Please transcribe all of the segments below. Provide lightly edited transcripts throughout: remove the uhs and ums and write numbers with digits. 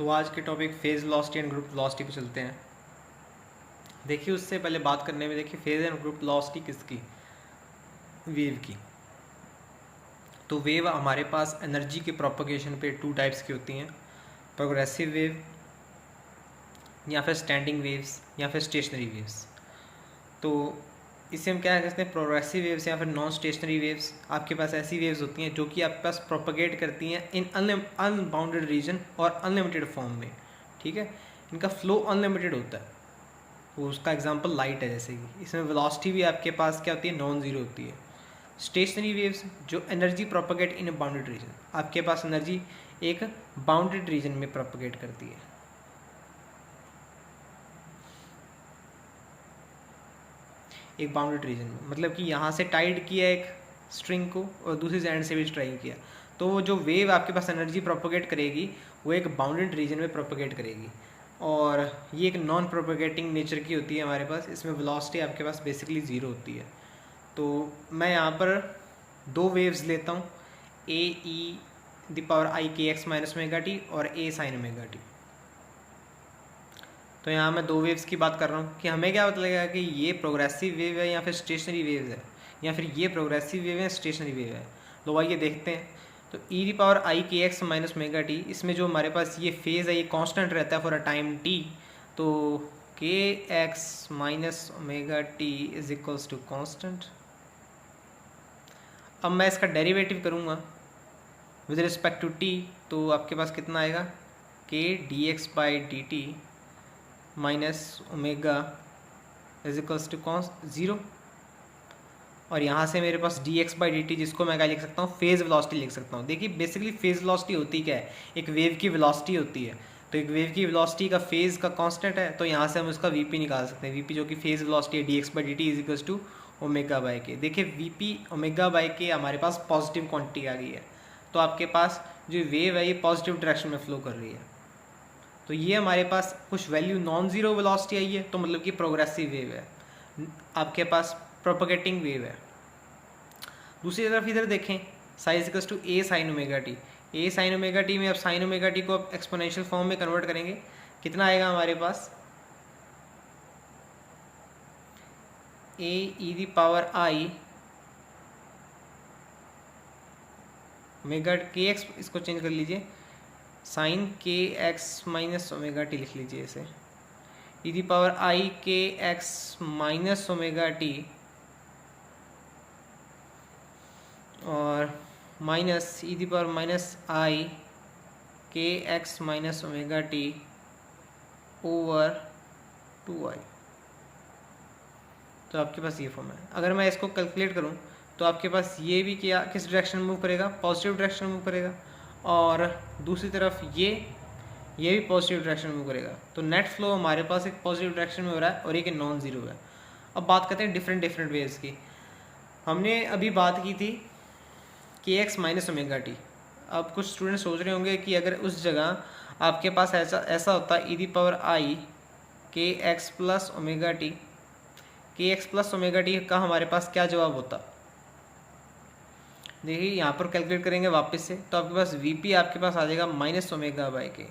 तो आज के topic phase velocity and group velocity पे चलते हैं। देखिए उससे पहले बात करने में देखिए फेज एंड ग्रुप वेलोसिटी किसकी, वेव की। तो वेव हमारे पास एनर्जी के प्रोपगेशन पे टू टाइप्स की होती हैं, प्रोग्रेसिव वेव या फिर स्टैंडिंग वेव्स या फिर स्टेशनरी वेव्स। तो इससे हम क्या कहते हैं, प्रोग्रेसिव वेव्स या फिर नॉन स्टेशनरी वेव्स। आपके पास ऐसी वेव्स होती हैं जो कि आपके पास प्रोपगेट करती हैं इन अनबाउंडेड रीजन और अनलिमिटेड फॉर्म में, ठीक है। इनका फ्लो अनलिमिटेड होता है। तो उसका एग्जांपल लाइट है, जैसे कि इसमें वेलोसिटी भी आपके पास क्या होती है, नॉन जीरो होती है। स्टेशनरी वेव्स जो energy propagate in a bounded reason, आपके पास एनर्जी एक बाउंडेड रीजन में प्रोपगेट करती है। एक बाउंडेड रीजन में मतलब कि यहाँ से टाइड किया एक स्ट्रिंग को और दूसरी एंड से भी टाइड किया, तो वो जो वेव आपके पास एनर्जी प्रोपगेट करेगी वो एक बाउंडेड रीजन में प्रोपगेट करेगी। और ये एक नॉन प्रोपगेटिंग नेचर की होती है हमारे पास। इसमें वेलोसिटी आपके पास बेसिकली ज़ीरो होती है। तो मैं यहाँ पर दो वेव्स लेता हूँ, ए ई the power i k x minus omega t और ए साइन ओमेगा टी। तो यहाँ मैं दो वेव्स की बात कर रहा हूँ कि हमें क्या पता लगेगा कि ये प्रोग्रेसिव वेव है या फिर स्टेशनरी वेव है, या फिर ये प्रोग्रेसिव वेव है स्टेशनरी वेव है। तो आइए देखते हैं। तो ई the power i k x minus omega T, इसमें जो हमारे पास ये फेज़ है ये कांस्टेंट रहता है फॉर अ टाइम टी। तो k x minus omega t is equals to constant. अब मैं इसका डेरिवेटिव करूँगा विद रिस्पेक्ट टू टी, तो आपके पास कितना आएगा, k d x by d t minus omega is equals to zero. और यहाँ से मेरे पास d x by d t, जिसको मैं क्या लिख सकता हूँ, फेज़ वेलोसिटी लिख सकता हूँ। देखिए बेसिकली फेज़ वेलोसिटी होती क्या है, एक वेव की वेलोसिटी होती है। तो एक वेव की वेलोसिटी का फेज़ का कांस्टेंट है, तो यहाँ से हम उसका वीपी निकाल सकते हैं। वीपी जो कि फेज़ वेलोसिटी है, d x by d t is equals to omega by k. देखिए वीपी ओमेगा बाई के हमारे पास पॉजिटिव क्वांटिटी आ गई है, तो आपके पास जो वेव है ये पॉजिटिव डायरेक्शन में फ्लो कर रही है। तो ये हमारे पास कुछ वैल्यू नॉन ज़ीरो वेलोसिटी आई है, तो मतलब कि प्रोग्रेसिव वेव है, आपके पास प्रोपगेटिंग वेव है। दूसरी तरफ इधर देखें, size equals to a sine omega t. A sine omega t में अब साइन ओमेगा टी को अब एक्सपोनेंशियल फॉर्म में कन्वर्ट करेंगे, कितना आएगा हमारे पास, ए ई दी पावर आई ओमेगा के एक्स, इसको चेंज कर लीजिए, साइन के एक्स माइनस ओमेगा टी लिख लीजिए इसे, ई the power i k x minus omega t और minus e the power minus i k x minus omega t over 2i। तो आपके पास ये फॉर्म है। अगर मैं इसको कैलकुलेट करूं तो आपके पास ये भी क्या किस डायरेक्शन में मूव करेगा, पॉजिटिव डायरेक्शन में मूव करेगा, और दूसरी तरफ ये भी पॉजिटिव डायरेक्शन में मूव करेगा। तो नेट फ्लो हमारे पास एक पॉजिटिव डायरेक्शन में हो रहा है और एक नॉन ज़ीरो है। अब बात करते हैं डिफरेंट वेव्स की। हमने अभी बात की थी के एक्स माइनस ओमेगा टी। अब कुछ स्टूडेंट सोच रहे होंगे कि अगर उस जगह आपके पास ऐसा होता ई the power i k x plus omega T, के एक्स प्लस ओमेगा टी का हमारे पास क्या जवाब होता। देखिए यहाँ पर कैलकुलेट करेंगे वापस से, तो आपके पास वीपी आपके पास आ जाएगा माइनस ओमेगा बाई के।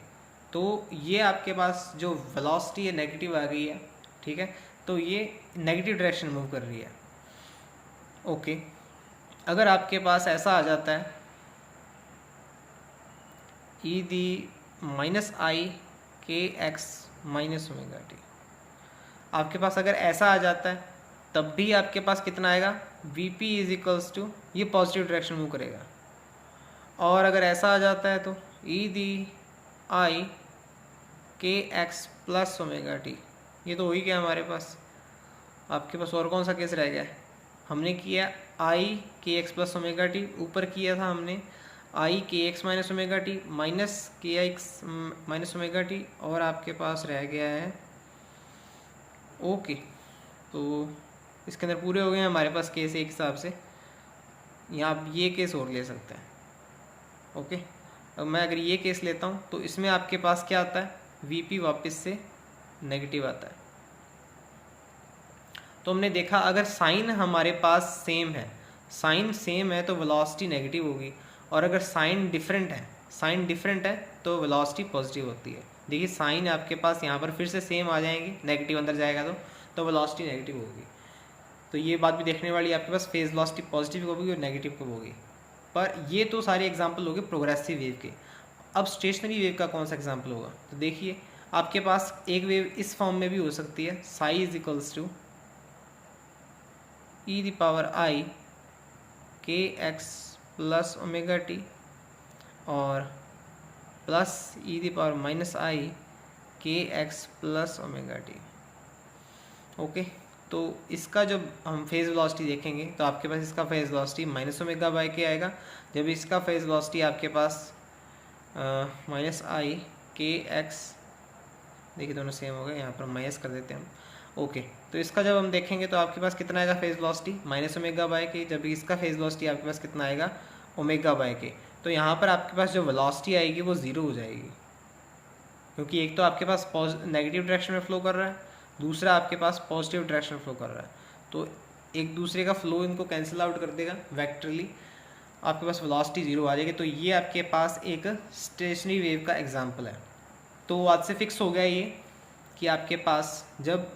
तो ये आपके पास जो वेलोसिटी है नेगेटिव आ गई है, ठीक है। तो ये नेगेटिव डायरेक्शन मूव कर रही है, ओके। अगर आपके पास ऐसा आ जाता है ई दी minus i k x minus omega T, आपके पास अगर ऐसा आ जाता है तब भी आपके पास कितना आएगा, v p is equals to, ये पॉजिटिव डायरेक्शन मूव करेगा। और अगर ऐसा आ जाता है तो ई दी आई k x plus omega T, ये तो हो ही गया हमारे पास। आपके पास और कौन सा केस रह गया है, हमने किया आई k x plus omega T, ऊपर किया था हमने आई k x minus omega t minus के एक्स माइनस ओमेगा टी, और आपके पास रह गया है ओके। तो इसके अंदर पूरे हो गए हैं हमारे पास केस एक हिसाब से। यहाँ आप ये केस और ले सकते हैं, ओके। अब मैं अगर ये केस लेता हूँ तो इसमें आपके पास क्या आता है, वीपी वापस से नेगेटिव आता है। तो हमने देखा अगर साइन हमारे पास सेम है, साइन सेम है तो वेलोसिटी नेगेटिव होगी, और अगर साइन डिफरेंट है तो वेलोसिटी पॉजिटिव होती है। देखिए साइन आपके पास यहाँ पर फिर से सेम आ जाएंगी, नेगेटिव अंदर जाएगा तो वेलोसिटी नेगेटिव होगी। तो ये बात भी देखने वाली, आपके पास फेज वेलोसिटी पॉजिटिव कब होगी और नेगेटिव कब होगी। पर ये तो सारे एग्जाम्पल हो गए प्रोग्रेसिव वेव के। अब स्टेशनरी वेव का कौन सा एग्जाम्पल होगा, तो देखिए आपके पास एक वेव इस फॉर्म में भी हो सकती है, psi is equals to e the power i k x plus omega t और plus e the power minus i k x plus omega t. Okay, तो इसका जब हम फेज वेलोसिटी देखेंगे तो आपके पास इसका phase velocity minus omega by के आएगा, जब इसका फेज वेलोसिटी आपके पास माइनस आई के एक्स, देखिए दोनों सेम हो गए, यहाँ पर माइनस कर देते हैं हम। ओके, तो इसका जब हम देखेंगे तो आपके पास कितना आएगा phase velocity minus omega by के, जब इसका फेज वेलोसिटी आपके पास कितना आएगा ओमेगा बाई के। तो यहाँ पर आपके पास जो वेलोसिटी आएगी वो ज़ीरो हो जाएगी, क्योंकि एक तो आपके पास नेगेटिव डायरेक्शन में फ्लो कर रहा है, दूसरा आपके पास पॉजिटिव डायरेक्शन में फ्लो कर रहा है, तो एक दूसरे का फ्लो इनको कैंसिल आउट कर देगा वेक्टरली, आपके पास वेलोसिटी ज़ीरो आ जाएगी। तो ये आपके पास एक स्टेशनरी वेव का एग्जांपल है। तो आज से फिक्स हो गया ये कि आपके पास जब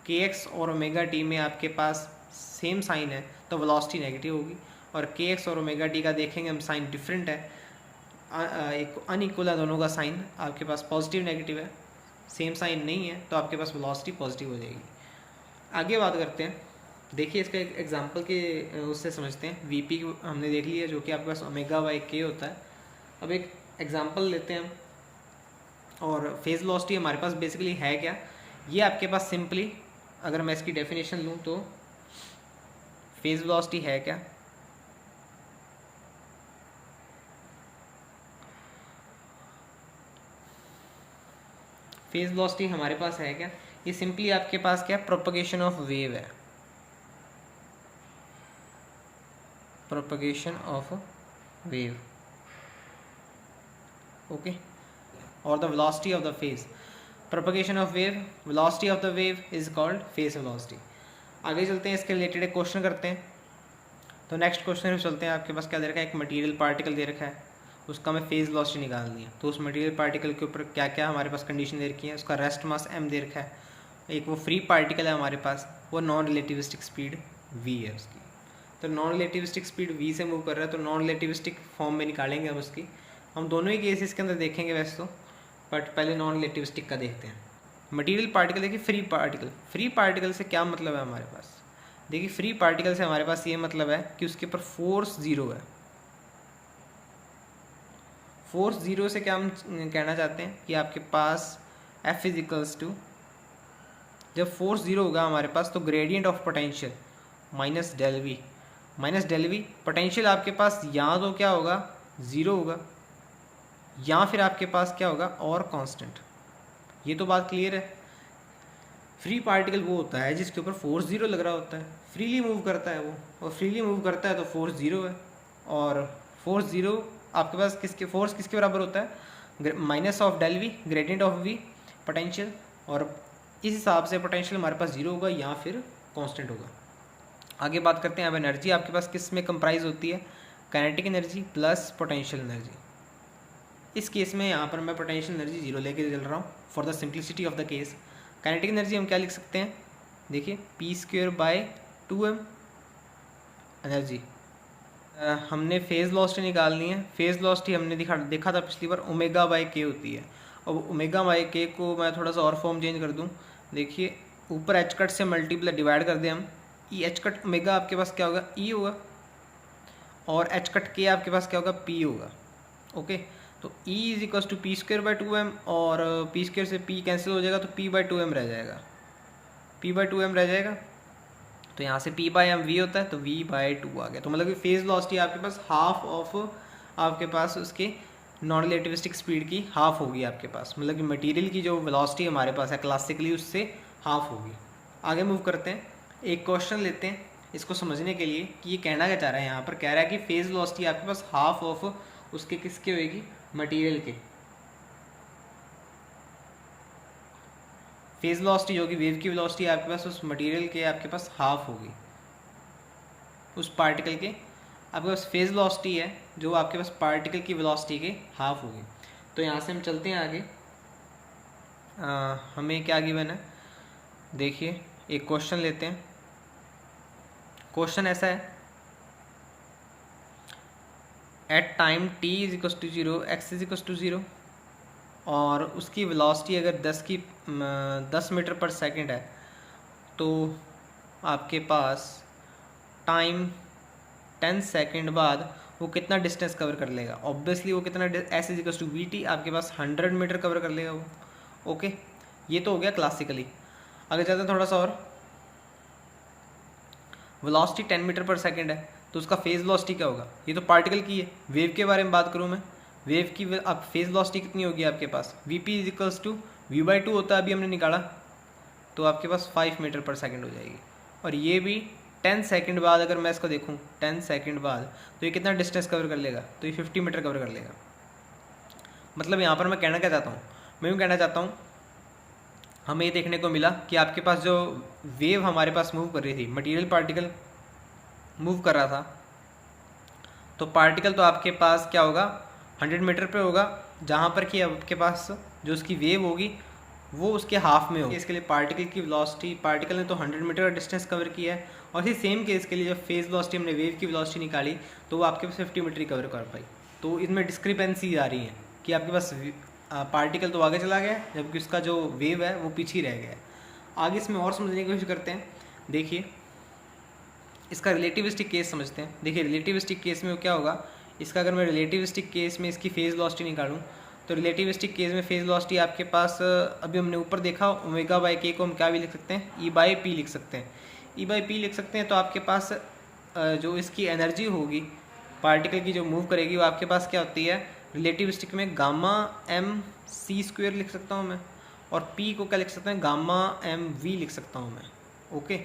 के एक्स और ओमेगा टी में आपके पास सेम साइन है तो वेलोसिटी नेगेटिव होगी, और के एक्स और ओमेगा टी का देखेंगे हम साइन डिफरेंट है, एक अनइक्वल है दोनों का साइन, आपके पास पॉजिटिव नेगेटिव है, सेम साइन नहीं है, तो आपके पास वेलोसिटी पॉजिटिव हो जाएगी। आगे बात करते हैं, देखिए इसका एक एग्जांपल के उससे समझते हैं। वीपी हमने देख लिया जो कि आपके पास ओमेगा बाई के होता है। अब एक एग्जांपल लेते हैं हम, और फेज वेलोसिटी हमारे पास बेसिकली है क्या, ये आपके पास सिंपली अगर मैं इसकी डेफिनेशन लूँ तो फेज वेलोसिटी है क्या, फेज वेलोसिटी हमारे पास है क्या, ये सिंपली आपके पास क्या प्रोपगेशन ऑफ वेव है, प्रोपगेशन ऑफ वेव। ओके, और the velocity of the phase, propagation of wave, velocity of the wave is called phase velocity. आगे चलते हैं, इसके रिलेटेड एक क्वेश्चन करते हैं। तो नेक्स्ट क्वेश्चन में चलते हैं, आपके पास क्या दे रखा है, एक मटेरियल पार्टिकल दे रखा है, उसका हमें फेज वेलोसिटी निकालनी है। तो उस मटेरियल पार्टिकल के ऊपर क्या क्या हमारे पास कंडीशन दे रखी है, उसका रेस्ट मास m दे रखा है, एक वो फ्री पार्टिकल है हमारे पास, वो नॉन रिलेटिविस्टिक स्पीड v है उसकी। तो नॉन रिलेटिविस्टिक स्पीड v से मूव कर रहा है, तो नॉन रिलेटिविस्टिक फॉर्म में निकालेंगे हम उसकी। हम दोनों ही केसेस के अंदर देखेंगे वैसे तो, बट पहले नॉन रिलेटिविस्टिक का देखते हैं। मटेरियल पार्टिकल देखिए, फ्री पार्टिकल, फ्री पार्टिकल से क्या मतलब है हमारे पास, देखिए फ्री पार्टिकल से हमारे पास ये मतलब है कि उसके ऊपर फोर्स ज़ीरो है। फोर्स ज़ीरो से क्या हम कहना चाहते हैं कि आपके पास F इजिकल्स टू, जब फोर्स ज़ीरो होगा हमारे पास तो gradient of potential minus del v, minus del v, potential आपके पास या तो क्या होगा ज़ीरो होगा, या फिर आपके पास क्या होगा और कांस्टेंट। ये तो बात क्लियर है। फ्री पार्टिकल वो होता है जिसके ऊपर फोर्स ज़ीरो लग रहा होता है, फ्रीली मूव करता है वो, और फ्रीली मूव करता है तो फोर्स ज़ीरो है, और फोर्स ज़ीरो आपके पास किसके, फोर्स किसके बराबर होता है, minus of del v, gradient of v potential, और इस हिसाब से पोटेंशियल हमारे पास ज़ीरो होगा या फिर कांस्टेंट होगा। आगे बात करते हैं, अब एनर्जी आपके पास किस में कंप्राइज होती है, kinetic energy plus potential energy. इस केस में यहाँ पर मैं पोटेंशियल एनर्जी जीरो लेके चल रहा हूँ for the simplicity of the case. Kinetic energy हम क्या लिख सकते हैं, देखिए P square by 2m energy. हमने फेज वेलोसिटी निकालनी है, फेज वेलोसिटी हमने देखा था पिछली बार ओमेगा बाय के होती है। अब ओमेगा बाय के को मैं थोड़ा सा और फॉर्म चेंज कर दूँ, देखिए ऊपर एच कट से मल्टीप्लाई डिवाइड कर दें हम, ई एच कट ओमेगा आपके पास क्या होगा ई होगा, और एच कट के आपके पास क्या होगा पी होगा। ओके, तो E is equals to p square by 2m, और पी स्क्वेयर से P कैंसिल हो जाएगा तो P बाई 2m रह जाएगा, P बाई 2m रह जाएगा। तो यहाँ से P बाई m V होता है तो V बाई 2 आ गया। तो मतलब कि फेज वेलोसिटी आपके पास हाफ ऑफ आपके पास उसके नॉन रिलेटिविस्टिक स्पीड की हाफ होगी आपके पास, मतलब कि मटेरियल की जो वेलोसिटी हमारे पास है क्लासिकली उससे हाफ होगी। आगे मूव करते हैं, एक क्वेश्चन लेते हैं इसको समझने के लिए कि ये कहना क्या चाह रहा है। यहाँ पर कह रहा है कि फेज वेलोसिटी आपके पास हाफ ऑफ उसके किसके होगी, मटेरियल के। फेज वेलोसिटी जो कि वेव की वेलोसिटी आपके पास उस मटेरियल के आपके पास हाफ होगी, उस पार्टिकल के आपके पास फेज वेलोसिटी है जो आपके पास पार्टिकल की वेलोसिटी के हाफ होगी। तो यहाँ से हम चलते हैं आगे। हमें क्या गिवन है, देखिए एक क्वेश्चन लेते हैं। क्वेश्चन ऐसा है, at time t is equal to 0 x is equal to 0 और उसकी वेलोसिटी अगर 10 मीटर पर सेकंड है, तो आपके पास टाइम 10 सेकंड बाद वो कितना डिस्टेंस कवर कर लेगा। ऑब्वियसली वो कितना, s is equal to v t, आपके पास 100 मीटर कवर कर लेगा वो। ओके, ये तो हो गया क्लासिकली। आगे चलते हैं थोड़ा सा और। वेलोसिटी 10 मीटर पर सेकंड है, तो उसका फेज वेलोसिटी क्या होगा। ये तो पार्टिकल की है, वेव के बारे में बात करूँ मैं। वेव की अब फेज वेलोसिटी कितनी होगी आपके पास, v p is equals to v by two होता है, अभी हमने निकाला, तो आपके पास 5 मीटर पर सेकंड हो जाएगी। और ये भी 10 सेकंड बाद अगर मैं इसको देखूँ 10 सेकंड बाद, तो ये कितना डिस्टेंस कवर कर लेगा, तो ये 50 मीटर कवर कर लेगा। मतलब यहाँ पर मैं कहना क्या चाहता हूँ, मैं यूँ कहना चाहता हूँ, हमें ये देखने को मिला कि आपके पास जो वेव हमारे पास मूव कर रही थी, मटेरियल पार्टिकल मूव कर रहा था, तो पार्टिकल तो आपके पास क्या होगा 100 मीटर पे होगा, जहाँ पर कि आपके पास जो उसकी वेव होगी वो उसके हाफ में होगी। इसके लिए पार्टिकल की वेलोसिटी, पार्टिकल ने तो 100 मीटर का डिस्टेंस कवर किया है, और इसी सेम केस के लिए जब फेज वेलोसिटी हमने वेव की वेलोसिटी निकाली तो वो आपके पास 50 मीटर ही कवर कर पाई। तो इसमें डिस्क्रिपेंसी आ रही है कि आपके पास पार्टिकल तो आगे चला गया जबकि उसका जो वेव है वो पीछे रह गया है। आगे इसमें और समझने की कोशिश करते हैं। देखिए इसका रिलेटिविस्टिक केस समझते हैं। देखिए रिलेटिविस्टिक केस में क्या होगा, इसका अगर मैं रिलेटिविस्टिक केस में इसकी फेज वेलोसिटी निकालूं, तो रिलेटिविस्टिक केस में फेज वेलोसिटी आपके पास, अभी हमने ऊपर देखा ओमेगा बाई के को हम क्या भी लिख सकते हैं, ई बाई पी लिख सकते हैं, ई बाई पी लिख सकते हैं। तो आपके पास जो इसकी एनर्जी होगी पार्टिकल की जो मूव करेगी वो आपके पास क्या होती है, रिलेटिविस्टिक में गामा एम सी स्क्वेयर लिख सकता हूँ मैं, और पी को क्या लिख सकते हैं, गामा एम वी लिख सकता हूँ मैं। ओके,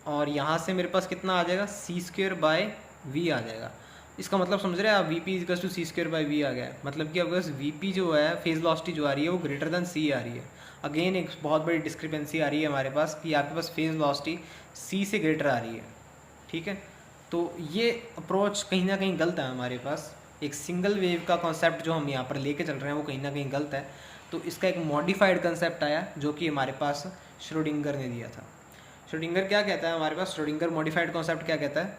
और यहाँ से मेरे पास कितना आ जाएगा, सी स्क्वेयर बाय वी आ जाएगा। इसका मतलब समझ रहे हैं आप, v p equal to c square by v आ गया है। मतलब कि अगर वी पी जो है फेज वेलोसिटी जो आ रही है वो ग्रेटर देन सी आ रही है। अगेन एक बहुत बड़ी डिस्क्रिपेंसी आ रही है हमारे पास कि आपके पास फेज वेलोसिटी सी से ग्रेटर आ रही है। ठीक है, तो ये अप्रोच कहीं ना कहीं गलत है हमारे पास। एक सिंगल वेव का कॉन्सेप्ट जो हम यहाँ पर लेके चल रहे हैं वो कहीं ना कहीं गलत है। तो इसका एक मॉडिफाइड कंसेप्ट आया जो कि हमारे पास श्रोडिंगर ने दिया था। श्रोडिंगर क्या कहता है हमारे पास, श्रोडिंगर मॉडिफाइड कॉन्सेप्ट क्या कहता है,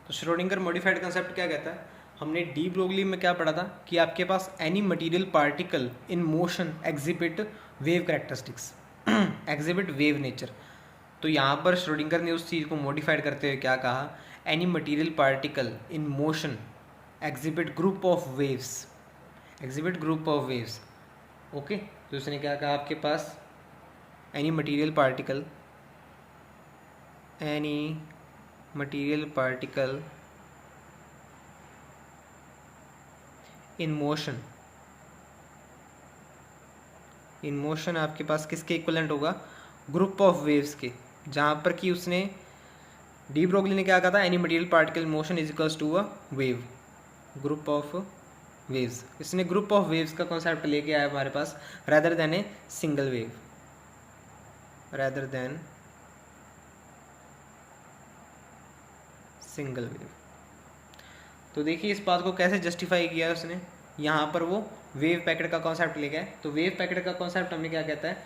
तो श्रोडिंगर मॉडिफाइड कॉन्सेप्ट क्या कहता है, हमने डी ब्रोगली में क्या पढ़ा था कि आपके पास any material particle in motion exhibit wave characteristics, exhibit wave nature. तो यहाँ पर श्रोडिंगर ने उस चीज़ को मॉडिफाइड करते हुए क्या कहा, any material particle in motion exhibit group of waves, exhibit group of waves. Okay, तो उसने क्या कहा, आपके पास any material particle, any material particle in motion, in motion आपके पास किसके इक्वलेंट होगा, ग्रुप ऑफ वेव्स के। जहाँ पर कि उसने डी ब्रोगली ने क्या कहा था, any material particle motion is equals to a wave, group of waves. इसने ग्रुप ऑफ वेव्स का कॉन्सेप्ट लेके आया हमारे पास, rather than a single wave, rather than single wave. तो देखिए इस बात को कैसे जस्टिफाई किया उसने, यहाँ पर वो वेव पैकेट का कॉन्सेप्ट ले गया। तो वेव पैकेट का कॉन्सेप्ट हमें क्या कहता है,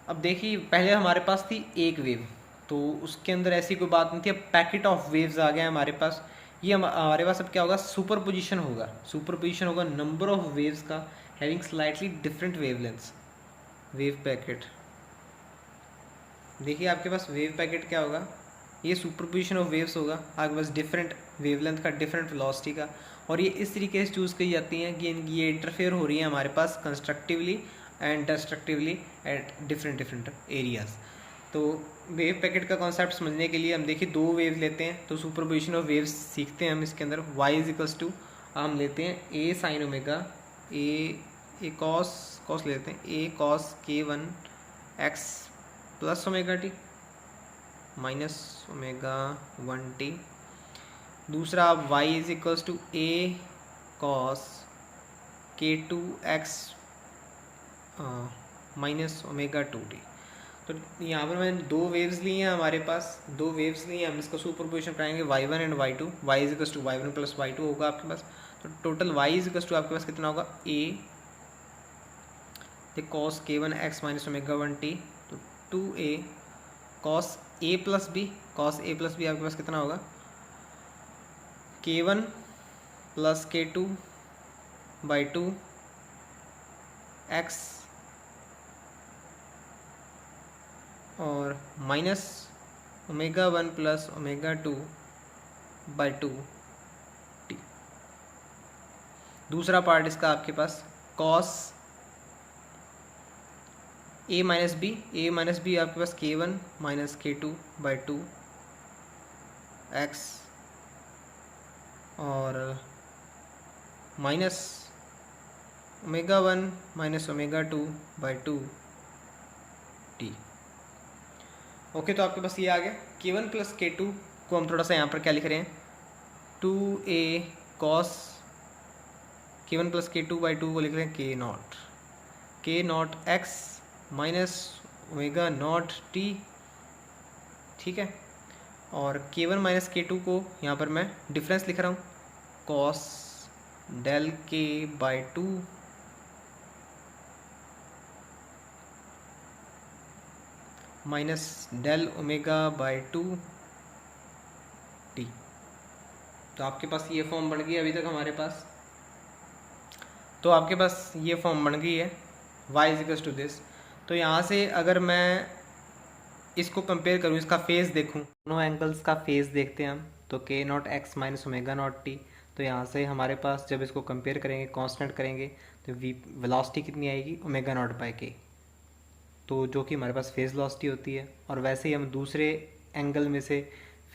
अब देखिए पहले हमारे पास थी एक वेव, तो उसके अंदर ऐसी कोई बात नहीं थी, अब पैकेट ऑफ वेव्स आ गया हमारे पास। ये हमारे पास अब क्या होगा, सुपर पोजिशन होगा, सुपर पोजिशन होगा नंबर ऑफ वेव्स का having slightly different wavelengths, wave packet. देखिए आपके पास वेव पैकेट क्या होगा, ये सुपरपोजिशन ऑफ वेव्स होगा आपके पास डिफरेंट वेवलेंथ का, डिफरेंट वेलोसिटी का, और ये इस तरीके से चूज़ की जाती हैं कि ये इंटरफेयर हो रही है हमारे पास constructively and destructively at different different areas. तो वेव पैकेट का कॉन्सेप्ट समझने के लिए हम देखिए दो वेव लेते हैं, तो सुपरपोजिशन ऑफ वेव्स सीखते हैं हम इसके अंदर। y इज इक्वल्स टू हम लेते हैं a sine omega, a cos लेते हैं a cos k1 x plus omega t minus omega 1t। दूसरा आप y is equals to a cos k2x minus omega 2t। तो यहाँ पर मैंने दो वेव्स ली हैं, हमारे पास दो वेव्स ली हैं, हम इसका सुपरपोजिशन कराएंगे y1 and y2, y is equals to y1 plus y2 होगा आपके पास। तो total y is equal to आपके पास कितना होगा a cos k1 x minus omega 1t, तो 2a cos a plus b, cos a plus b आपके पास कितना होगा k1 plus k2 by 2 x और minus omega 1 plus omega 2 by 2 t। दूसरा पार्ट इसका आपके पास कॉस a माइनस बी आपके पास k1 minus k2 by 2 x और minus omega 1 minus omega 2 by 2 t। Okay, तो आपके पास ये आ गया k1 प्लस k2 को हम थोड़ा सा यहाँ पर क्या लिख रहे हैं 2a cos k1 plus k2 by 2 को लिख रहे हैं k naught x minus omega naught t, ठीक है। और k1 माइनस k2 को यहाँ पर मैं डिफरेंस लिख रहा हूँ cos del k by 2 minus del omega by 2 t। तो आपके पास ये फॉर्म बन गई अभी तक हमारे पास, तो आपके पास ये फॉर्म बन गई है y is equal to this. तो यहाँ से अगर मैं इसको कंपेयर करूँ, इसका फेस देखूँ, दोनों एंगल्स का फेस देखते हैं हम, तो k naught x minus omega naught t। तो यहाँ से हमारे पास जब इसको कंपेयर करेंगे, कांस्टेंट करेंगे, तो वेलोसिटी कितनी आएगी ओमेगा नॉट बाई k, तो जो कि हमारे पास फेज वेलोसिटी होती है। और वैसे ही हम दूसरे एंगल में से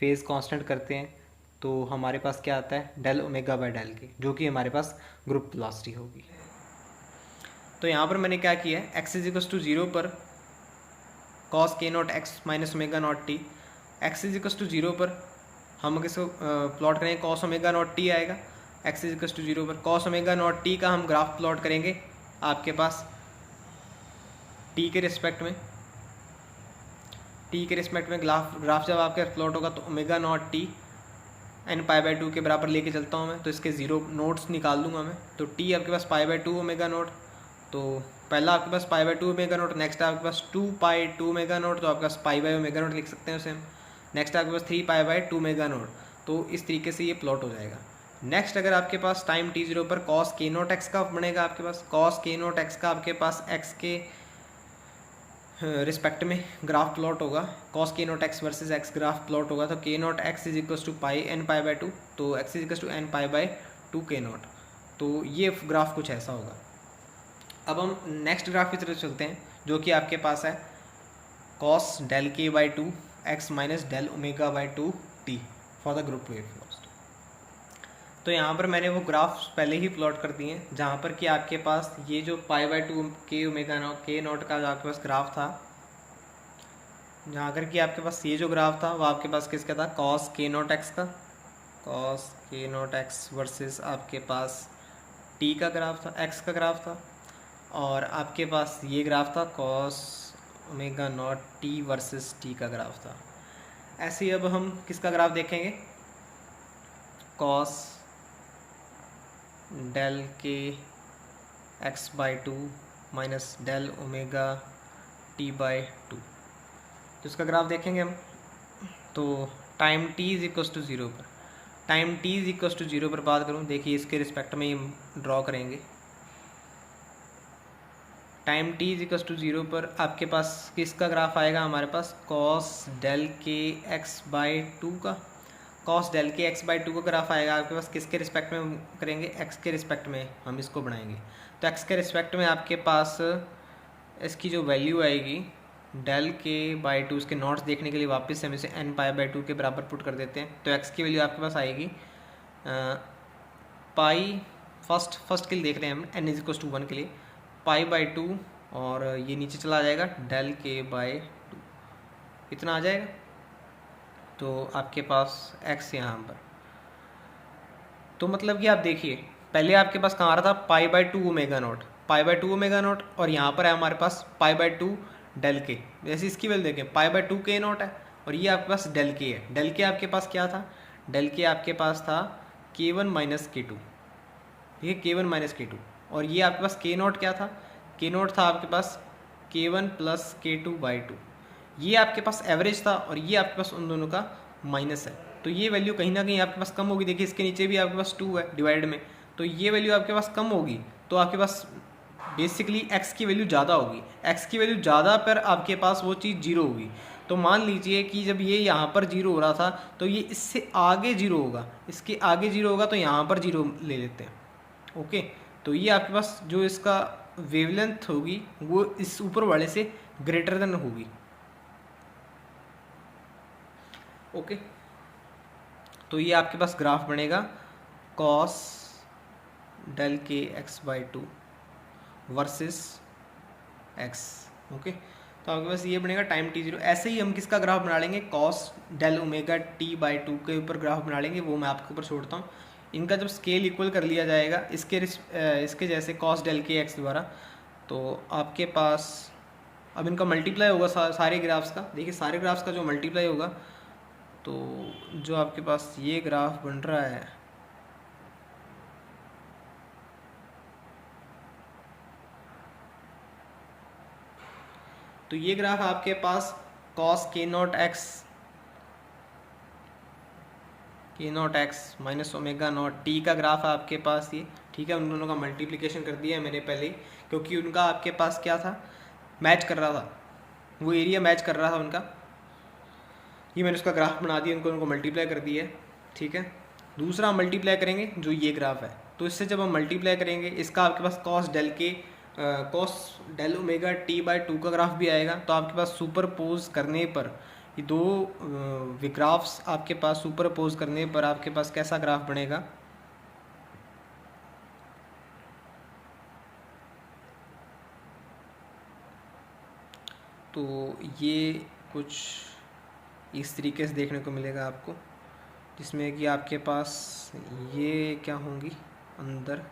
फेज कांस्टेंट करते हैं तो हमारे पास क्या आता है डेल ओमेगा बाई डेल के, जो कि हमारे पास ग्रुप वेलोसिटी होगी। तो यहाँ पर मैंने क्या किया है x इज इक्वल टू 0 पर cos k naught x minus omega naught t, x is equal to 0 पर हम अगर इसको प्लॉट करेंगे कॉस ओमेगा नॉट t आएगा। x इज इक्वल टू 0 पर कॉस ओमेगा नॉट t का हम ग्राफ प्लॉट करेंगे आपके पास t के रिस्पेक्ट में, ग्राफ जब आपके प्लॉट होगा तो omega naught t n pi by 2 के बराबर लेके चलता हूँ मैं, तो इसके ज़ीरो नोट्स निकाल दूंगा मैं। तो t आपके पास पाई बाई 2 ओमेगा नोट, तो पहला आपके पास pi by 2 omega nought, next आपके पास 2 पाई 2 ओमेगा नोट, तो आपके पास पाई बाई ओमेगा नोट लिख सकते हैं उसे हम। नेक्स्ट आपके पास 3 पाई बाई 2 ओमेगा नोट, तो इस तरीके से ये प्लॉट हो जाएगा। नेक्स्ट अगर आपके पास टाइम t0 पर कॉस k नोट x का बनेगा, आपके पास कॉस k नोट x का आपके पास x के रिस्पेक्ट में ग्राफ प्लॉट होगा, cos k naught x versus x graph plot होगा, तो k naught x is equal to pi n pi by 2, तो x is equal to n pi by 2 k naught. तो ये graph कुछ ऐसा होगा। अब हम नेक्स्ट ग्राफ की तरफ चलते हैं, जो कि आपके पास है cos del k by 2 x minus del omega by 2 t for the group wave velocity. तो यहाँ पर मैंने वो ग्राफ पहले ही प्लॉट कर दिए हैं, जहाँ पर कि आपके पास ये जो पाई by 2 k omega k not का जो आपके पास ग्राफ था, जहाँ कर कि आपके पास ये जो ग्राफ था वो आपके पास किसका था कॉस k नॉट x का, cos k naught x versus आपके पास t का ग्राफ था, x का ग्राफ था। और आपके पास ये ग्राफ था cos omega naught t versus t का ग्राफ था। ऐसे ही अब हम किसका ग्राफ देखेंगे cos del k x by 2 minus del omega t by 2, तो इसका ग्राफ देखेंगे हम। तो time t is equal to 0 पर, time t is equal to 0 पर बात करूँ, देखिए इसके रिस्पेक्ट में हम ड्रॉ करेंगे। Time t is equal to 0 पर आपके पास किसका ग्राफ आएगा, हमारे पास cos del k x by 2 का, cos del k x by 2 का ग्राफ आएगा आपके पास। किसके रिस्पेक्ट में हम करेंगे, x के रिस्पेक्ट में हम इसको बनाएंगे। तो x के रिस्पेक्ट में आपके पास इसकी जो वैल्यू आएगी डेल के बाई 2, इसके नॉट्स देखने के लिए वापस हम इसे n पाई बाई 2 के बराबर पुट कर देते हैं। तो x की वैल्यू आपके पास आएगी पाई, फर्स्ट के लिए देख रहे हैं हम n इज इक्वल टू 1 के लिए, पाई बाई 2 और ये नीचे चला जाएगा डेल के बाई 2, इतना आ जाएगा। तो आपके पास x यहाँ पर, तो मतलब कि आप देखिए पहले आपके पास कहाँ आ रहा था पाई by 2 omega naught, pi by 2 omega naught, और यहाँ पर है हमारे पास पाई बाई 2 डेल के। जैसे इसकी वैल्यू देखें पाई बाई 2 के नॉट है, और ये आपके पास डेल के है। डेल के आपके पास क्या था, डेल के आपके पास था k1 माइनस k2, ठीक है, K1 माइनस K2। और ये आपके पास K0 क्या था, K0 था आपके पास K1 प्लस K2/2। ये आपके पास एवरेज था और ये आपके पास उन दोनों का माइनस है, तो ये वैल्यू कहीं ना कहीं आपके पास कम होगी। देखिए इसके नीचे भी आपके पास 2 है डिवाइड में, तो ये वैल्यू आपके पास कम होगी, तो आपके पास बेसिकली x की वैल्यू ज़्यादा होगी। x की वैल्यू ज़्यादा पर आपके पास वो चीज़ जीरो होगी। तो मान लीजिए कि जब ये यहाँ पर जीरो हो रहा था तो ये इससे आगे जीरो होगा, इसके आगे जीरो होगा, तो यहाँ पर जीरो ले लेते हैं। ओके, तो ये आपके पास जो इसका वेवलेंथ होगी वो इस ऊपर वाले से ग्रेटर देन होगी। ओके, तो ये आपके पास ग्राफ बनेगा cos del k x/2 versus x। Okay, तो आपके पास ये बनेगा टाइम t0। ऐसे ही हम किसका ग्राफ बना लेंगे, cos del ओमेगा t/2 के ऊपर ग्राफ बना लेंगे, वो मैं आपके ऊपर छोड़ता हूँ। इनका जब स्केल इक्वल कर लिया जाएगा इसके जैसे cos del k x द्वारा, तो आपके पास अब इनका मल्टीप्लाई होगा सारे ग्राफ्स का। देखिए सारे ग्राफ्स का जो मल्टीप्लाई होगा, तो जो आपके पास ये ग्राफ बन रहा है, तो ये ग्राफ आपके पास cos k0x minus omega not T का ग्राफ है आपके पास ये। ठीक है, उन दोनों का मल्टीप्लिकेशन कर दिया है मैंने पहले ही, क्योंकि उनका आपके पास क्या था, मैच कर रहा था, वो एरिया मैच कर रहा था उनका। ये मैंने उसका ग्राफ बना दिया, उनको मल्टीप्लाई कर दिया है। ठीक है, दूसरा हम मल्टीप्लाई करेंगे जो ये ग्राफ है, तो इससे जब हम मल्टीप्लाई करेंगे इसका आपके पास cos del ओमेगा t/2 का ग्राफ भी आएगा। तो आपके पास सुपरपोज करने पर ये दो ग्राफ्स आपके पास सुपरपोज करने पर आपके पास कैसा ग्राफ बनेगा, तो ये कुछ इस तरीके से देखने को मिलेगा आपको, जिसमें कि आपके पास ये क्या होंगी, अंदर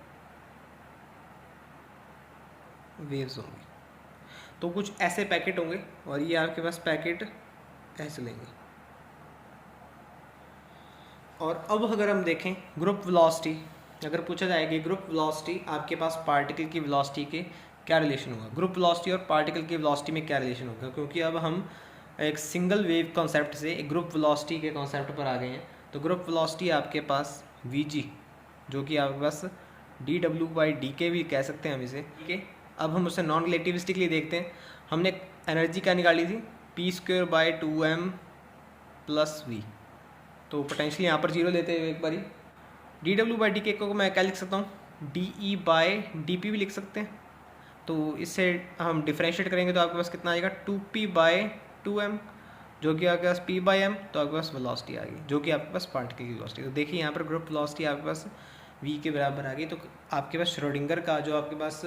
वेव्स होंगी। तो कुछ ऐसे पैकेट होंगे और ये आपके पास पैकेट ऐसे लेंगे। और अब अगर हम देखें ग्रुप वेलोसिटी, अगर पूछा जाए कि ग्रुप वेलोसिटी आपके पास पार्टिकल की वेलोसिटी के क्या रिलेशन होगा, ग्रुप वेलोसिटी और पार्टिकल की वेलोसिटी में क्या रिलेशन होगा, क्योंकि अब हम एक सिंगल वेव कॉन्सेप्ट से एक ग्रुप वेलोसिटी के कॉन्सेप्ट पर आ गए हैं। तो ग्रुप वेलोसिटी आपके पास Vg, जो कि आपके पास dw/dk भी कह सकते हैं हम इसे। ठीक है, अब हम उसे नॉन रिलेटिविस्टिकली देखते हैं। हमने एनर्जी क्या निकाली थी, p²/2m + v, तो पोटेंशियल यहाँ पर जीरो लेते हैं एक बारी। dw/dk को मैं क्या लिख सकता हूँ, de/dp भी लिख सकते हैं। तो इससे हम डिफ्रेंशिएट करेंगे तो आपके पास कितना आएगा, 2p/2m, जो कि आपके पास p/m, तो आपके पास वेलोसिटी आ गई, जो कि आपके पास पार्टिकल की वेलोसिटी। तो देखिए यहाँ पर ग्रुप वेलोसिटी आपके पास v के बराबर आ गई। तो आपके पास श्रोडिंगर का जो आपके पास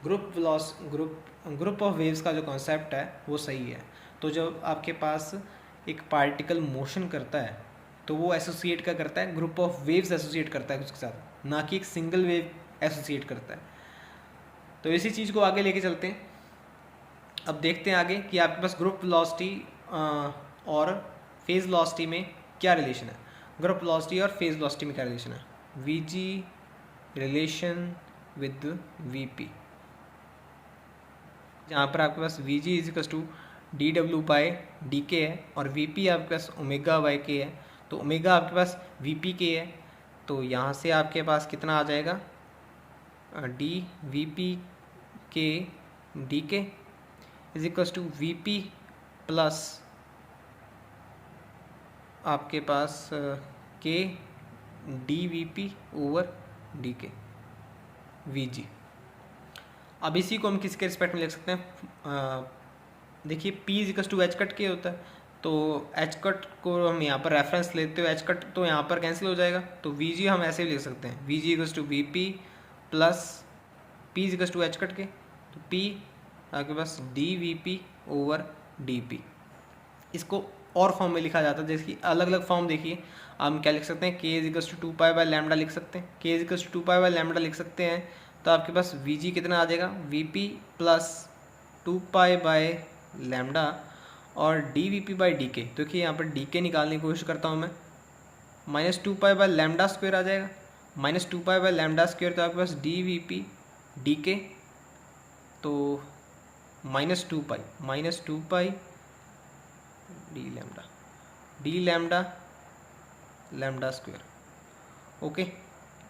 ग्रुप ऑफ वेव्स का जो कॉन्सेप्ट है वो सही है। तो जब आपके पास एक पार्टिकल मोशन करता है तो वो एसोसिएट क्या करता है, ग्रुप ऑफ वेव्स एसोसिएट करता है उसके साथ, ना कि एक सिंगल वेव एसोसिएट करता है। तो इसी चीज़ को आगे लेके चलते हैं। अब देखते हैं आगे कि आपके पास ग्रुप वेलोसिटी और फेज वेलोसिटी में क्या रिलेशन है। ग्रुप वेलोसिटी और फेज वेलोसिटी में क्या रिलेशन है, Vg रिलेशन विद Vp, जहाँ पर आपके पास Vg = dw/dk है और Vp आपके पास ω/k है। तो ओमेगा आपके पास Vp है, तो यहाँ से आपके पास कितना आ जाएगा, dVp/k dk = Vp प्लस आपके पास k dVp/dk Vg। अब इसी को हम किसके रिस्पेक्ट में लिख सकते हैं, देखिए p = h/k होता है, तो h/ को हम यहाँ पर रेफरेंस लेते हो, h/ तो यहाँ पर कैंसिल हो जाएगा, तो Vg हम ऐसे भी लिख सकते हैं, Vg = Vp plus p = h/k, तो p आपके पास dVp/dp। इसको और फॉर्म में लिखा जाता है, जैसे कि अलग अलग फॉर्म देखिए, हम क्या लिख सकते हैं, k = 2π/λ लिख सकते हैं, k = 2π/λ लिख सकते हैं। तो आपके पास Vg कितना आ जाएगा, Vp प्लस 2π/λ और dVp/dk। तो देखिए यहाँ पर dk निकालने की कोशिश करता हूँ मैं, -2π/λ² आ जाएगा, minus 2 pi by lambda square, तो आपके पास d v p d k, तो minus two pi d lambda lambda square. Okay,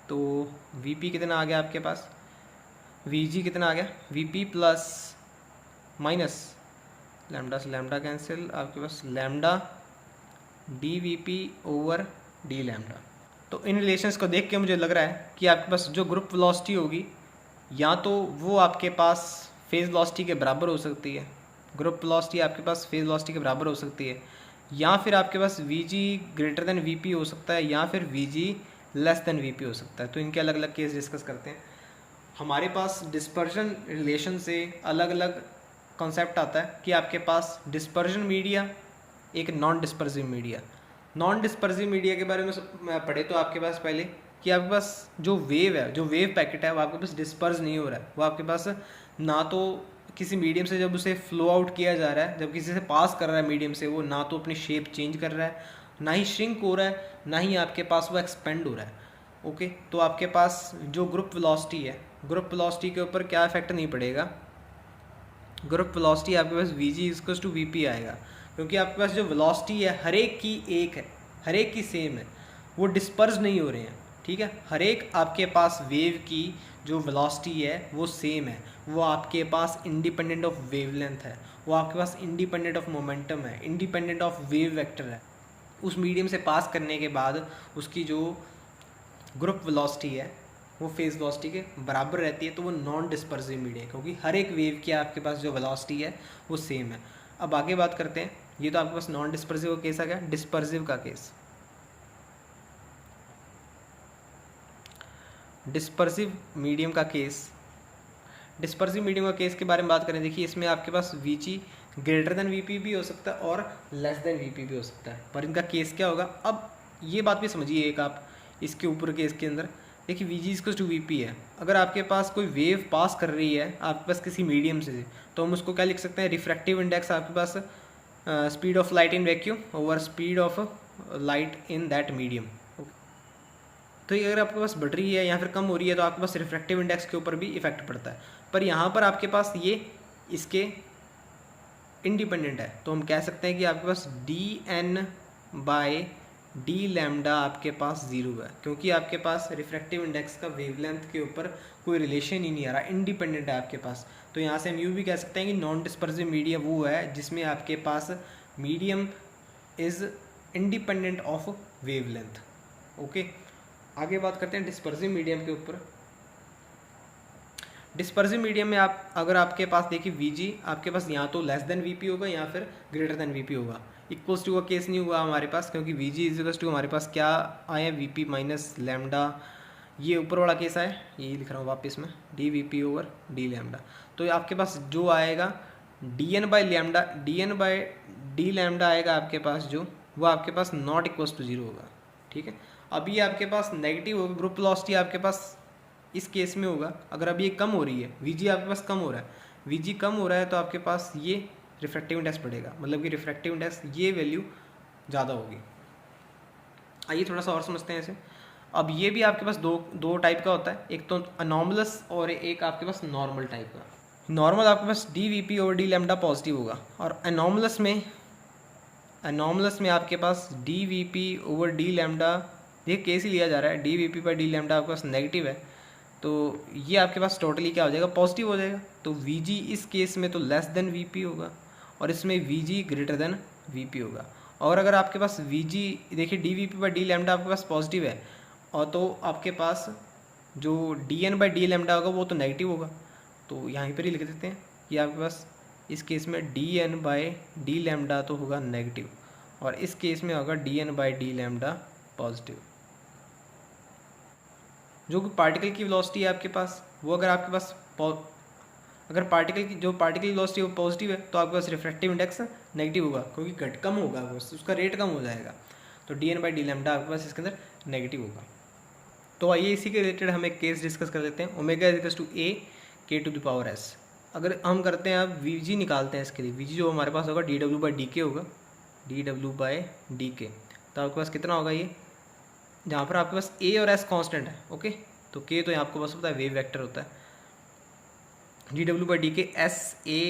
तो वी पी कितना आ गया आपके पास, वी जी कितना आ गया, v p plus minus lambda से लैम्डा कैंसिल, आपके पास lambda d v p over d lambda. तो इन रिलेशंस को देख के मुझे लग रहा है कि आपके पास जो ग्रुप वेलोसिटी होगी या तो वो आपके पास फेज वेलोसिटी के बराबर हो सकती है, ग्रुप वेलोसिटी आपके पास फेज वेलोसिटी के बराबर हो सकती है, या फिर आपके पास we g greater than we p हो सकता है, या फिर v ji less than we p हो सकता है। तो इनके अलग अलग केस डिस्कस करते हैं। हमारे पास डिस्पर्जन रिलेशन से अलग अलग कॉन्सेप्ट आता है कि आपके पास डिस्पर्जन मीडिया, एक non dispersive media. Non dispersive media के बारे में पढ़े तो आपके पास पहले कि आपके पास जो वेव है, जो वेव पैकेट है, वो आपके पास डिस्पर्स नहीं हो रहा है, वो आपके पास ना तो किसी मीडियम से जब उसे फ्लो आउट किया जा रहा है, जब किसी से पास कर रहा है मीडियम से, वो ना तो अपनी शेप चेंज कर रहा है, ना ही श्रिंक हो रहा है, ना ही आपके पास वो एक्सपेंड हो रहा है। ओके, तो आपके पास जो ग्रुप वेलोसिटी है, ग्रुप वेलोसिटी के ऊपर क्या इफेक्ट नहीं पड़ेगा, ग्रुप वेलोसिटी आपके पास we g equals to v P आएगा, क्योंकि आपके पास जो वेलोसिटी है हर एक की एक है, हर एक की सेम है, वो डिस्पर्स नहीं हो रहे हैं। ठीक है, हर एक आपके पास वेव की जो वेलोसिटी है वो सेम है, वो आपके पास इंडिपेंडेंट ऑफ वेवलेंथ है, वो आपके पास इंडिपेंडेंट ऑफ मोमेंटम है, इंडिपेंडेंट ऑफ वेव वेक्टर है। उस मीडियम से पास करने के बाद उसकी जो ग्रुप वेलोसिटी है वो फेज वेलोसिटी के बराबर रहती है, तो वो नॉन डिस्पर्सिव मीडिया है, क्योंकि हर एक वेव की आपके पास जो वेलोसिटी है वो सेम है। अब आगे बात करते हैं, ये तो आपके पास नॉन डिस्पर्सिव का केस आ गया। डिस्पर्सिव का केस, डिस्पर्सिव मीडियम का केस, डिस्पर्सिव मीडियम का केस के बारे में बात करें, देखिए इसमें आपके पास we g greater than we p भी हो सकता है और लेस देन वी पी भी हो सकता है, पर इनका केस क्या होगा। अब ये बात भी समझिए एक आप इसके ऊपर केस के अंदर, देखिए v g equals to v p है, अगर आपके पास कोई वेव पास कर रही है आपके पास किसी मीडियम से, तो हम उसको क्या लिख सकते हैं, रिफ्रैक्टिव इंडेक्स आपके पास speed of light in vacuum over speed of light in that medium. तो ये अगर आपके पास बढ़ रही है या फिर कम हो रही है तो आपके पास रिफ्रैक्टिव इंडेक्स के ऊपर भी इफेक्ट पड़ता है, पर यहाँ पर आपके पास ये इसके इंडिपेंडेंट है, तो हम कह सकते हैं कि आपके पास d n by d lambda आपके पास ज़ीरो है, क्योंकि आपके पास रिफ्रैक्टिव इंडेक्स का वेवलेंथ के ऊपर कोई रिलेशन ही नहीं आ रहा, इंडिपेंडेंट है आपके पास। तो यहाँ से हम यूँ भी कह सकते हैं कि नॉन डिस्पर्सिव मीडिया वो है जिसमें आपके पास medium is independent of wavelength. Okay, आगे बात करते हैं डिस्पर्सिव मीडियम के ऊपर। डिस्पर्सिव मीडियम में आप अगर आपके पास देखिए वी जी आपके पास यहाँ तो लेस देन वी पी होगा या फिर ग्रेटर देन वी पी होगा, इक्वल्स टू का केस नहीं हुआ हमारे पास, क्योंकि v ji is equals to हमारे पास क्या आया, वी पी माइनस लैम्डा, ये ऊपर वाला केस आया, यही लिख रहा हूँ वापस में, d v p over d lambda. तो आपके पास जो आएगा d n by lambda, d n by d lambda आएगा आपके पास जो, वो आपके पास नॉट इक्वल्स टू जीरो होगा। ठीक है, अब ये आपके पास नेगेटिव होगा, ग्रुप वेलोसिटी आपके पास इस केस में होगा, अगर अब ये कम हो रही है, वी जी आपके पास कम हो रहा है, वी जी कम हो रहा है तो आपके पास ये रिफ्रैक्टिव इंडेक्स बढ़ेगा, मतलब कि रिफ्रैक्टिव इंडेक्स ये वैल्यू ज़्यादा होगी। आइए थोड़ा सा और समझते हैं इसे। अब ये भी आपके पास दो टाइप का होता है, एक तो अनॉमलस और एक आपके पास नॉर्मल टाइप का। नॉर्मल आपके पास d v p over d lambda positive होगा, और अनॉमलस में आपके पास d v p over d lambda, ये केस ही लिया जा रहा है, d v p by d lambda आपके पास नेगेटिव है, तो ये आपके पास टोटली क्या हो जाएगा, पॉजिटिव हो जाएगा। तो वी जी इस केस में तो लेस देन वी पी होगा और इसमें v g greater than V P होगा। और अगर आपके पास वी जी देखिए d v p by d lambda आपके पास पॉजिटिव है, और तो आपके पास जो d n by d lambda होगा वो तो नेगेटिव होगा, तो यहाँ पर ही लिख देते हैं कि आपके पास इस केस में d n by d lambda तो होगा नेगेटिव, और इस केस में होगा d n by d lambda positive. जो पार्टिकल की वेलोसिटी है आपके पास, वो अगर आपके पास अगर पार्टिकल की वेलोसिटी वो पॉजिटिव है तो आपके पास रिफ्रैक्टिव इंडेक्स नेगेटिव होगा, क्योंकि घट कम होगा, उसका रेट कम हो जाएगा, तो d n by d lambda आपके पास इसके अंदर नेगेटिव होगा। तो आइए इसी के रिलेटेड हम एक केस डिस्कस कर लेते हैं। ओमेगा इज इक्वल्स टू ए के टू द पावर एस। अगर हम करते हैं अब वी जी निकालते हैं इसके लिए, वी जी जो हमारे पास होगा डी डब्ल्यू बाई डी के होगा, D W by D k, तो आपके पास कितना होगा, ये जहाँ पर आपके पास ए और एस कांस्टेंट है, ओके, तो के तो यहाँ आपको बस पता है वेव वेक्टर होता है, डी डब्ल्यू बाई डी के एस ए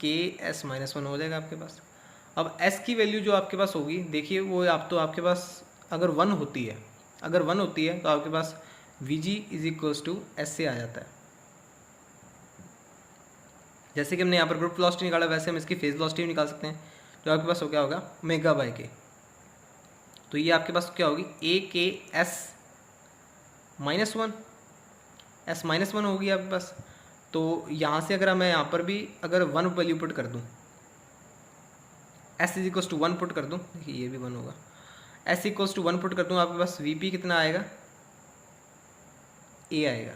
के एस माइनस वन हो जाएगा आपके पास। अब एस की वैल्यू जो आपके पास होगी, देखिए वो आप तो आपके पास अगर वन होती है, अगर वन होती है तो आपके पास we ji is equals to s से आ जाता है। जैसे कि हमने यहाँ पर ग्रुप वेलोसिटी निकाला वैसे हम इसकी फेज वेलोसिटी भी निकाल सकते हैं, जो आपके पास हो क्या होगा ओमेगा बाई के। तो ये आपके पास क्या होगी ए के S minus one, S minus one होगी आपके पास। तो यहाँ से अगर मैं यहाँ पर भी अगर वन वैल्यू पुट कर दूँ, s is equals to one put कर दूँ, देखिए ये भी वन होगा, s equals to one put कर दूँ, आपके पास वी पी कितना आएगा ए आएगा।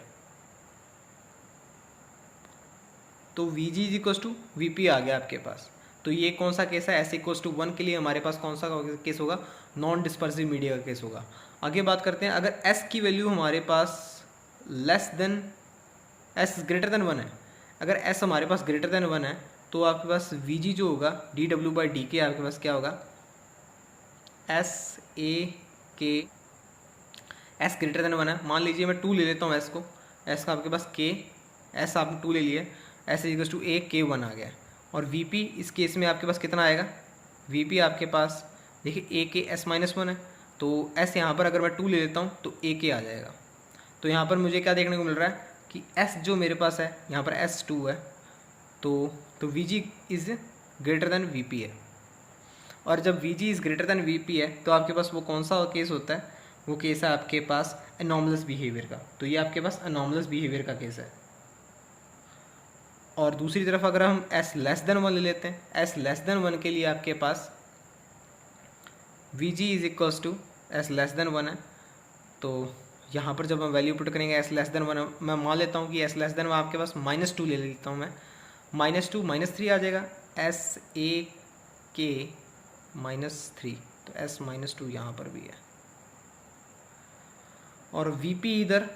तो v ji is equals to v p आ गया आपके पास। तो ये कौन सा केस है, एस इक्वल्स टू वन के लिए हमारे पास कौन सा केस होगा, नॉन डिस्पर्सिव मीडिया का केस होगा। आगे बात करते हैं, अगर एस की वैल्यू हमारे पास less than s greater than one है, अगर एस हमारे पास ग्रेटर देन वन है तो आपके पास वी जी जो होगा डी डब्ल्यू बाई डी के आपके पास क्या होगा एस ए के, एस ग्रेटर देन वन है, मान लीजिए मैं टू ले लेता हूँ एस को, एस का आपके पास के, एस आपने टू ले लिया, एस इक्वल्स टू ए के वन आ गया। और वी पी इस केस में आपके पास कितना आएगा, वी पी आपके पास देखिए ए के एस माइनस वन है, तो एस यहाँ पर अगर मैं टू ले लेता हूँ तो ए के आ जाएगा। तो यहाँ पर मुझे क्या देखने को मिल रहा है कि एस जो मेरे पास है यहाँ पर एस टू है, तो v ji is greater than we p है। और जब we ji is greater than we p है तो आपके पास वो कौन सा केस होता है, वो केस है आपके पास एनॉमलस बिहेवियर का। तो ये आपके पास एनॉमलस बिहेवियर का केस है। और दूसरी तरफ अगर हम एस लेस देन वन ले लेते हैं, एस लेस देन वन के लिए आपके पास we ji is equals to S less than one है। तो यहाँ पर जब हम वैल्यू पुट करेंगे एस लेस देन वन, मैं मान लेता हूँ कि एस लेस देन वन आपके पास माइनस टू ले लेता हूँ मैं, माइनस टू माइनस थ्री आ जाएगा, एस ए के माइनस थ्री, तो एस माइनस टू यहाँ पर भी है। और वी पी इधर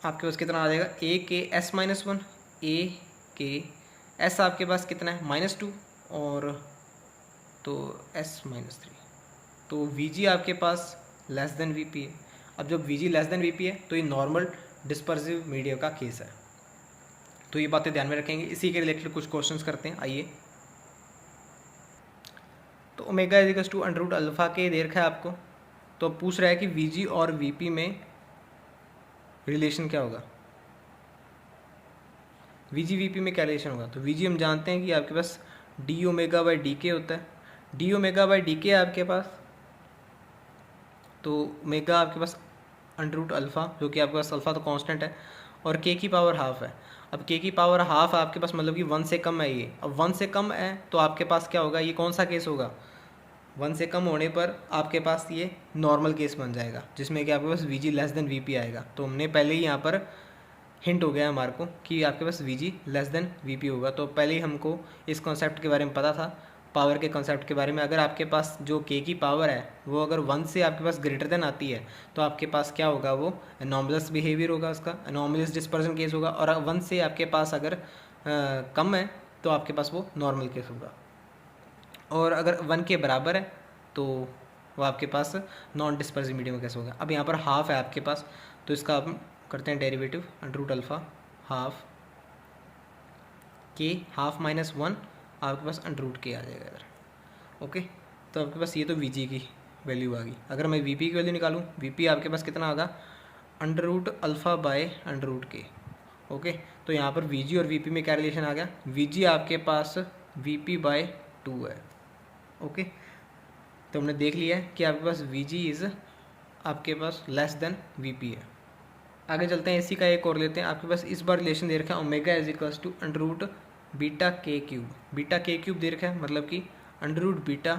आपके पास कितना आ जाएगा ए के एस माइनस वन, ए के एस आपके पास कितना है माइनस टू, और तो एस माइनस थ्री, तो वी जी आपके पास लेस देन वी पी है। अब जब we ji less than we p है तो ये नॉर्मल डिस्पर्सिव मीडिया का केस है। तो ये बातें ध्यान में रखेंगे। इसी के रिलेटेड कुछ क्वेश्चंस करते हैं, आइए। तो omega is equals to under root alpha k दे रखा है आपको, तो अब पूछ रहा है कि वी जी और वी पी में रिलेशन क्या होगा, वी जी वी पी में क्या रिलेशन होगा। तो वी जी हम जानते हैं कि आपके पास डी ओमेगा बाई डी के होता है, डी ओमेगा बाई डी के आपके पास, तो ओमेगा आपके पास अंडर रूट अल्फ़ा, जो कि आपके पास अल्फ़ा तो कांस्टेंट है, और के की पावर हाफ है। अब के की पावर हाफ आपके पास मतलब कि वन से कम है ये, अब वन से कम है तो आपके पास क्या होगा, ये कौन सा केस होगा, वन से कम होने पर आपके पास ये नॉर्मल केस बन जाएगा, जिसमें कि आपके पास we ji less than V P आएगा। तो हमने पहले ही यहाँ पर हिंट हो गया हमारे को कि आपके पास we ji less than V P होगा, तो पहले ही हमको इस कॉन्सेप्ट के बारे में पता था, पावर के कॉन्सेप्ट के बारे में। अगर आपके पास जो के की पावर है वो अगर वन से आपके पास ग्रेटर देन आती है तो आपके पास क्या होगा, वो एनॉमलस बिहेवियर होगा, उसका एनॉमलस डिस्पर्सन केस होगा। और वन से आपके पास अगर कम है तो आपके पास वो नॉर्मल केस होगा, और अगर वन के बराबर है तो वो आपके पास नॉन डिस्पर्सिव मीडियम केस होगा। अब यहाँ पर हाफ है आपके पास, तो इसका हम करते हैं derivative, under root alpha half k half minus one, आपके पास अंडर रूट के आ जाएगा इधर, ओके। तो आपके पास ये तो वी जी की वैल्यू आ गई। अगर मैं वी पी की वैल्यू निकालूँ, वी पी आपके पास कितना होगा, under root alpha by under root k, okay. तो यहाँ पर वी जी और वी पी में क्या रिलेशन आ गया, वी जी आपके पास वी पी बाय टू है, ओके। तो हमने देख लिया है कि आपके पास वी जी इज़ आपके पास लेस देन वी पी है। आगे चलते हैं, इसी का एक और लेते हैं। आपके पास इस बार रिलेशन दे रखा है omega is equals to under root beta k cube, beta k cube दे रखा है, मतलब कि अंडर रूट बीटा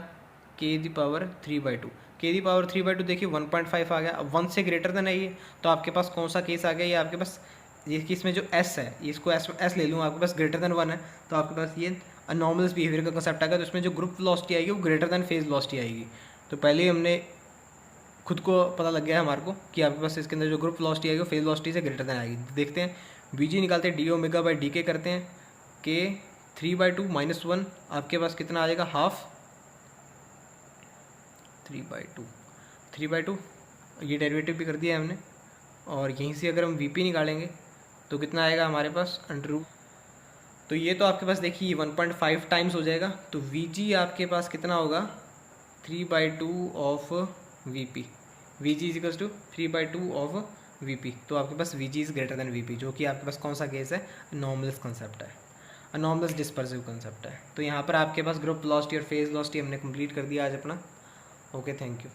के दी पावर 3/2, के दी पावर 3/2 देखिए 1.5 आ गया। अब वन से ग्रेटर देन है ये, तो आपके पास कौन सा केस आ गया, ये आपके पास ये कि इसमें जो एस है, इसको एस ले लूँ, आपके पास ग्रेटर देन वन है, तो आपके पास ये अनॉमलस बिहेवियर का कंसेप्ट आएगा। तो इसमें जो ग्रुप वेलोसिटी आएगी वो ग्रेटर देन फेज वेलोसिटी आएगी। तो पहले ही हमने खुद को पता लग गया है हमारे को कि आपके पास इसके अंदर जो ग्रुप वेलोसिटी आएगी वो फेज वेलोसिटी से ग्रेटर देन आएगी। देखते हैं, वी जी निकालते हैं, डी ओमेगा बाई डी के करते हैं, के 3/2 माइनस वन आपके पास कितना आ जाएगा, हाफ 3/2 ये डेरिवेटिव भी कर दिया है हमने, और यहीं से अगर हम वीपी निकालेंगे तो कितना आएगा हमारे पास अंडर। तो ये तो आपके पास देखिए 1.5 टाइम्स हो जाएगा, तो वीजी आपके पास कितना होगा 3/2 of VP. VG is equals to 3/2 of VP. तो आपके पास VG is greater than VP, जो कि आपके पास कौन सा केस है, अनॉमलस कंसेप्ट है, अनॉमलस डिस्पर्सिव कंसेप्ट है। तो यहाँ पर आपके पास ग्रुप वेलोसिटी और फेज वेलोसिटी हमने कंप्लीट कर दिया आज अपना। Okay, thank you.